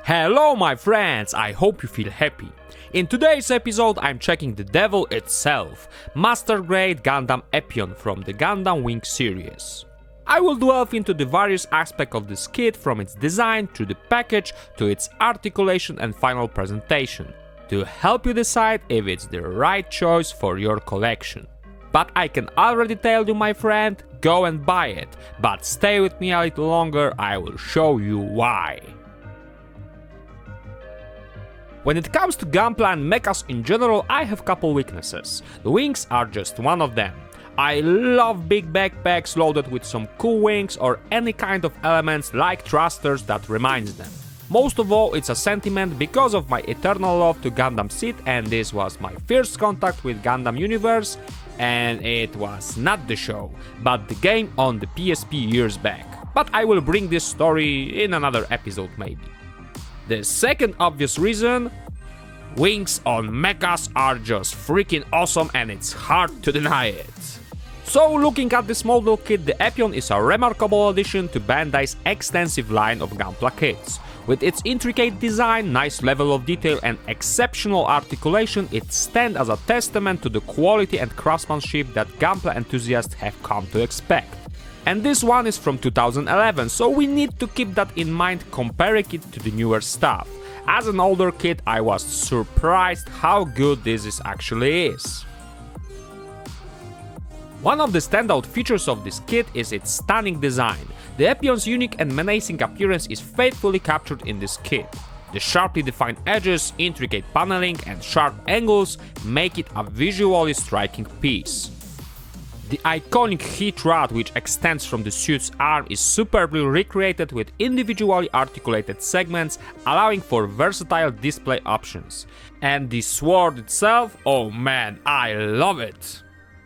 Hello my friends, I hope you feel happy. In today's episode I'm checking the devil itself, Master Grade Gundam Epyon from the Gundam Wing series. I will delve into the various aspects of this kit, from its design to the package to its articulation and final presentation, to help you decide if it's the right choice for your collection. But I can already tell you, my friend, go and buy it, but stay with me a little longer, I will show you why. When it comes to Gunpla and mechas in general, I have couple weaknesses. The wings are just one of them. I love big backpacks loaded with some cool wings or any kind of elements like thrusters that reminds them. Most of all, it's a sentiment because of my eternal love to Gundam Seed, and this was my first contact with Gundam Universe, and it was not the show, but the game on the PSP years back. But I will bring this story in another episode maybe. The second obvious reason, wings on mechas are just freaking awesome and it's hard to deny it. So looking at this model kit, the Epyon is a remarkable addition to Bandai's extensive line of Gunpla kits. With its intricate design, nice level of detail and exceptional articulation, it stands as a testament to the quality and craftsmanship that Gunpla enthusiasts have come to expect. And this one is from 2011, so we need to keep that in mind comparing it to the newer stuff. As an older kid, I was surprised how good this actually is. One of the standout features of this kit is its stunning design. The Epyon's unique and menacing appearance is faithfully captured in this kit. The sharply defined edges, intricate paneling and sharp angles make it a visually striking piece. The iconic heat rod, which extends from the suit's arm, is superbly recreated with individually articulated segments, allowing for versatile display options. And the sword itself, oh man, I love it!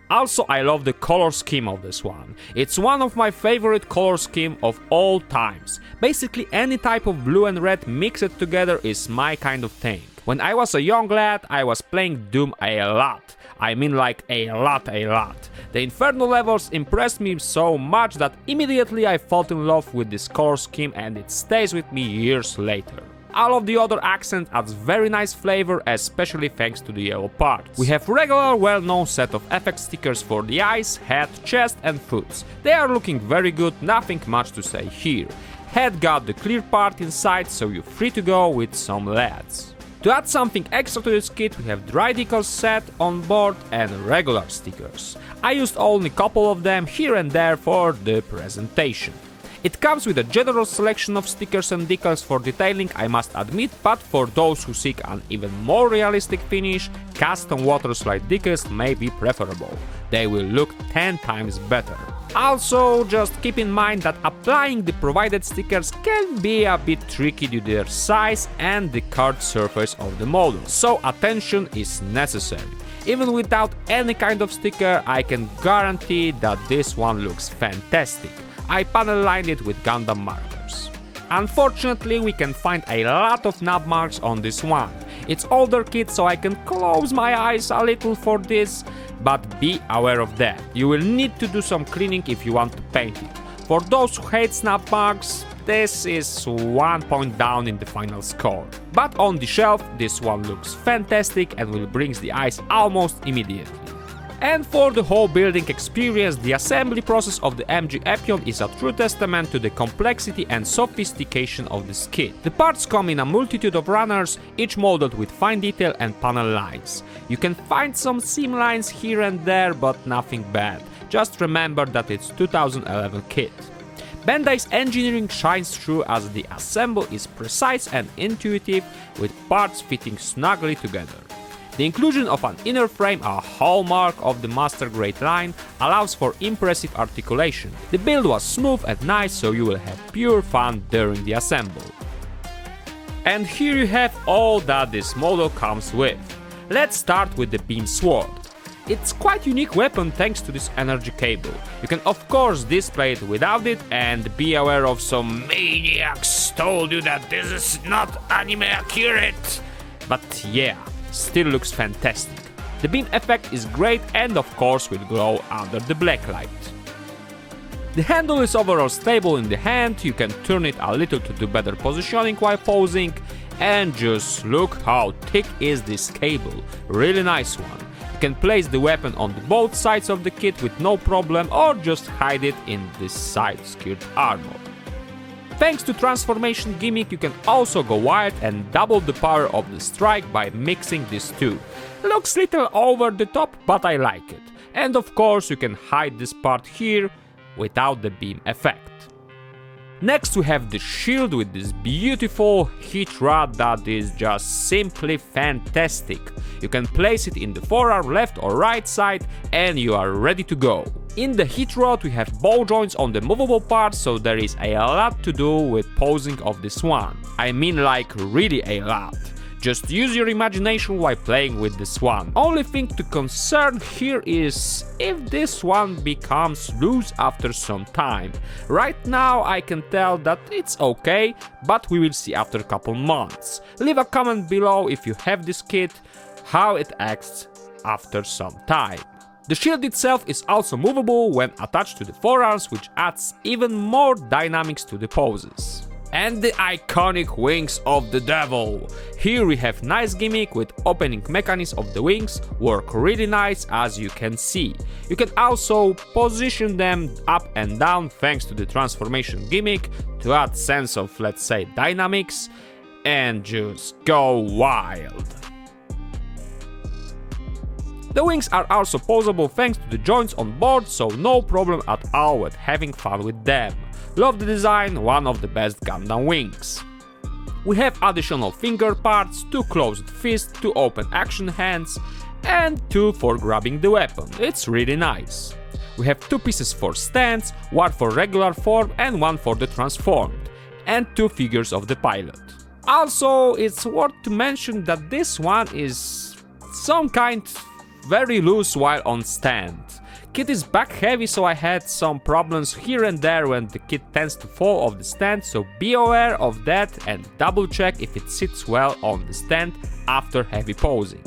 Also, I love the color scheme of this one. It's one of my favorite color scheme of all times. Basically any type of blue and red mixed together is my kind of thing. When I was a young lad, I was playing Doom a lot. I mean like a lot. The Inferno levels impressed me so much that immediately I fell in love with this color scheme and it stays with me years later. All of the other accents adds very nice flavor, especially thanks to the yellow parts. We have regular well-known set of effect stickers for the eyes, head, chest and foot. They are looking very good, nothing much to say here. Head got the clear part inside, so you're free to go with some LEDs. To add something extra to this kit, we have dry decals set on board and regular stickers. I used only a couple of them here and there for the presentation. It comes with a generous selection of stickers and decals for detailing, I must admit, but for those who seek an even more realistic finish, custom water slide decals may be preferable. They will look 10 times better. Also, just keep in mind that applying the provided stickers can be a bit tricky due to their size and the curved surface of the model, so attention is necessary. Even without any kind of sticker, I can guarantee that this one looks fantastic. I panel lined it with Gundam markers. Unfortunately, we can find a lot of knob marks on this one. It's older kit, so I can close my eyes a little for this, but be aware of that. You will need to do some cleaning if you want to paint it. For those who hate snap marks, this is 1 point down in the final score. But on the shelf, this one looks fantastic and will bring the eyes almost immediately. And for the whole building experience, the assembly process of the MG Epyon is a true testament to the complexity and sophistication of this kit. The parts come in a multitude of runners, each molded with fine detail and panel lines. You can find some seam lines here and there, but nothing bad. Just remember that it's 2011 kit. Bandai's engineering shines through as the assembly is precise and intuitive, with parts fitting snugly together. The inclusion of an inner frame, a hallmark of the Master Grade line, allows for impressive articulation. The build was smooth and nice, so you will have pure fun during the assembly. And here you have all that this model comes with. Let's start with the beam sword. It's quite unique weapon thanks to this energy cable. You can of course display it without it, and be aware of some maniacs told you that this is not anime accurate. But yeah, still looks fantastic. The beam effect is great and of course will glow under the black light. The handle is overall stable in the hand, you can turn it a little to do better positioning while posing. And just look how thick is this cable, really nice one. You can place the weapon on both sides of the kit with no problem or just hide it in this side skirt armor. Thanks to transformation gimmick, you can also go wild and double the power of the strike by mixing these two. Looks little over the top, but I like it. And of course you can hide this part here without the beam effect. Next we have the shield with this beautiful heat rod that is just simply fantastic. You can place it in the forearm left or right side and you are ready to go. In the heat rod we have ball joints on the movable part, so there is a lot to do with posing of this one. I mean like really a lot. Just use your imagination while playing with this one. Only thing to concern here is if this one becomes loose after some time. Right now I can tell that it's okay, but we will see after a couple months. Leave a comment below if you have this kit, how it acts after some time. The shield itself is also movable when attached to the forearms, which adds even more dynamics to the poses. And the iconic wings of the devil. Here we have nice gimmick with opening mechanism of the wings, work really nice as you can see. You can also position them up and down thanks to the transformation gimmick to add sense of, let's say, dynamics and just go wild. The wings are also posable thanks to the joints on board, so no problem at all with having fun with them. Love the design, one of the best Gundam wings. We have additional finger parts, 2 closed fists, 2 open action hands, and 2 for grabbing the weapon. It's really nice. We have 2 pieces for stands, 1 for regular form and 1 for the transformed, and 2 figures of the pilot. Also, it's worth to mention that this one is some kind very loose while on stand. Kit is back heavy, so I had some problems here and there when the kit tends to fall off the stand, so be aware of that and double check if it sits well on the stand after heavy posing.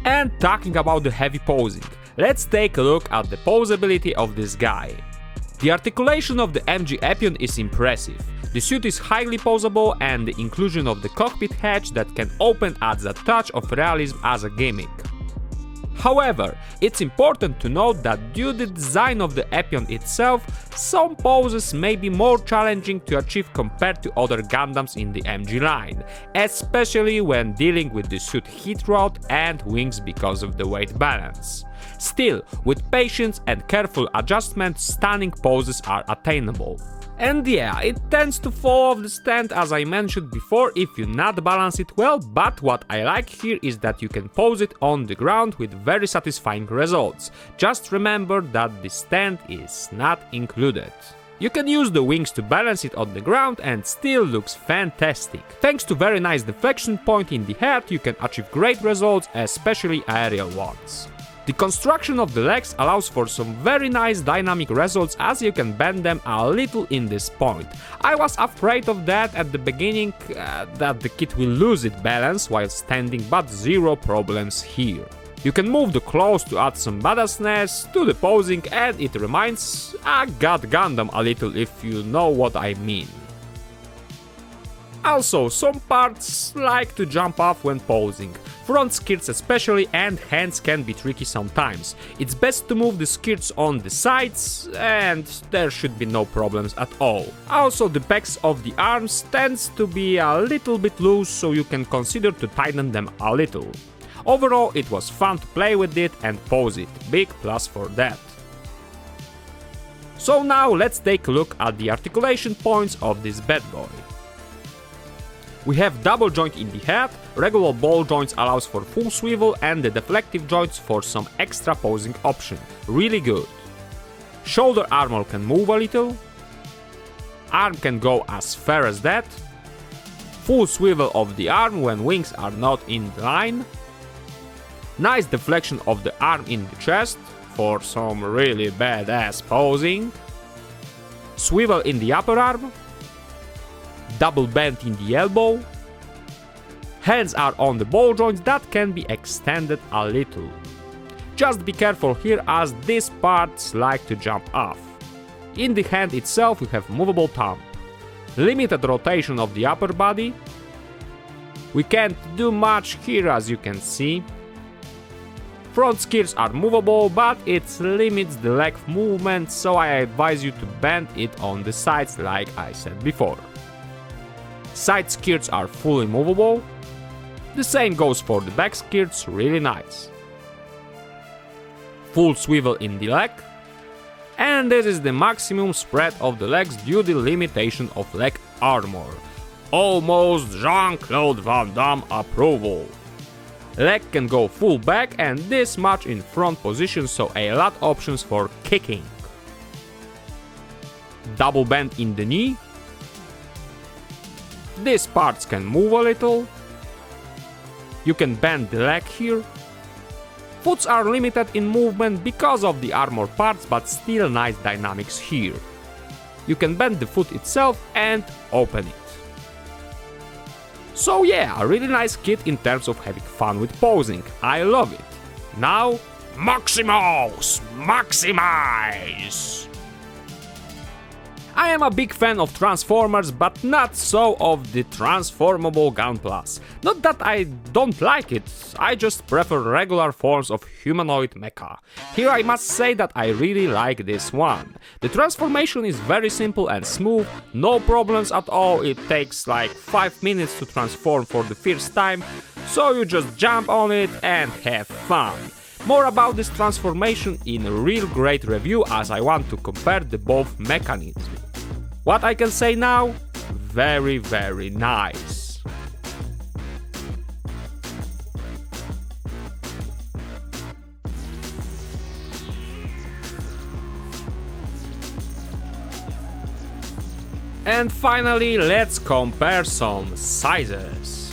And talking about the heavy posing, let's take a look at the posability of this guy. The articulation of the MG Epyon is impressive. The suit is highly posable and the inclusion of the cockpit hatch that can open adds a touch of realism as a gimmick. However, it's important to note that due to the design of the Epyon itself, some poses may be more challenging to achieve compared to other Gundams in the MG line, especially when dealing with the suit heat rod and wings because of the weight balance. Still, with patience and careful adjustment, stunning poses are attainable. And yeah, it tends to fall off the stand as I mentioned before if you not balance it well, but what I like here is that you can pose it on the ground with very satisfying results. Just remember that the stand is not included. You can use the wings to balance it on the ground and still looks fantastic. Thanks to very nice deflection point in the head, you can achieve great results, especially aerial ones. The construction of the legs allows for some very nice dynamic results as you can bend them a little in this point. I was afraid of that at the beginning, that the kit will lose its balance while standing, but zero problems here. You can move the claws to add some badassness to the posing and it reminds a God Gundam a little if you know what I mean. Also, some parts like to jump off when posing. Front skirts especially and hands can be tricky sometimes. It's best to move the skirts on the sides and there should be no problems at all. Also, the pecs of the arms tends to be a little bit loose, so you can consider to tighten them a little. Overall, it was fun to play with it and pose it, big plus for that. So now let's take a look at the articulation points of this bad boy. We have double joint in the head, regular ball joints allows for full swivel and the deflective joints for some extra posing option, really good. Shoulder armor can move a little, arm can go as far as that, full swivel of the arm when wings are not in line, nice deflection of the arm in the chest for some really badass posing, swivel in the upper arm, double bend in the elbow, hands are on the ball joints that can be extended a little. Just be careful here as these parts like to jump off. In the hand itself we have movable thumb, limited rotation of the upper body, We can't do much here, as you can see. Front skirts are movable, but it limits the leg movement, so I advise you to bend it on the sides like I said before. Side skirts are fully movable. The same goes for the back skirts, really nice. Full swivel in the leg. And this is the maximum spread of the legs due to the limitation of leg armor. Almost Jean-Claude Van Damme approval. Leg can go full back and this much in front position, so a lot options for kicking. Double bend in the knee. These parts can move a little. You can bend the leg here. Foots are limited in movement because of the armor parts, but still nice dynamics here. You can bend the foot itself and open it. So yeah, a really nice kit in terms of having fun with posing. I love it. Now, Maximus! Maximize! I am a big fan of Transformers, but not so of the transformable Gunplas. Not that I don't like it, I just prefer regular forms of humanoid mecha. Here I must say that I really like this one. The transformation is very simple and smooth, no problems at all, it takes like 5 minutes to transform for the first time, so you just jump on it and have fun. More about this transformation in a real great review, as I want to compare the both mechanisms. What I can say now? Very, very nice. And finally, let's compare some sizes.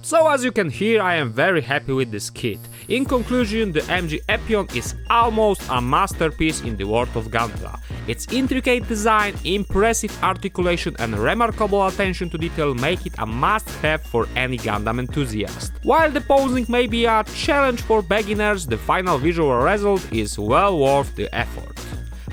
So as you can hear, I am very happy with this kit. In conclusion, the MG Epyon is almost a masterpiece in the world of Gunpla. Its intricate design, impressive articulation and remarkable attention to detail make it a must-have for any Gundam enthusiast. While the posing may be a challenge for beginners, the final visual result is well worth the effort.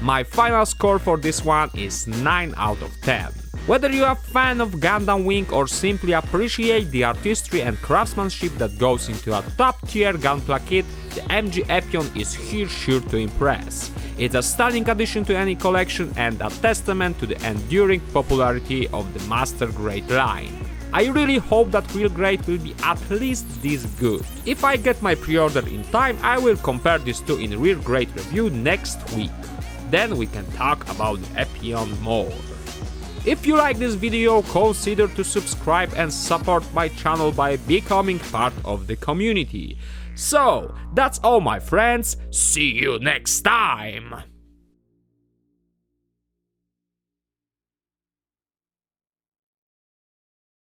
My final score for this one is 9 out of 10. Whether you are a fan of Gundam Wing or simply appreciate the artistry and craftsmanship that goes into a top-tier Gunpla kit, the MG Epyon is here sure to impress. It's a stunning addition to any collection and a testament to the enduring popularity of the Master Grade line. I really hope that Real Grade will be at least this good. If I get my pre-order in time, I will compare these two in Real Grade review next week. Then we can talk about the Epyon more. If you like this video, consider to subscribe and support my channel by becoming part of the community. So, that's all my friends, see you next time!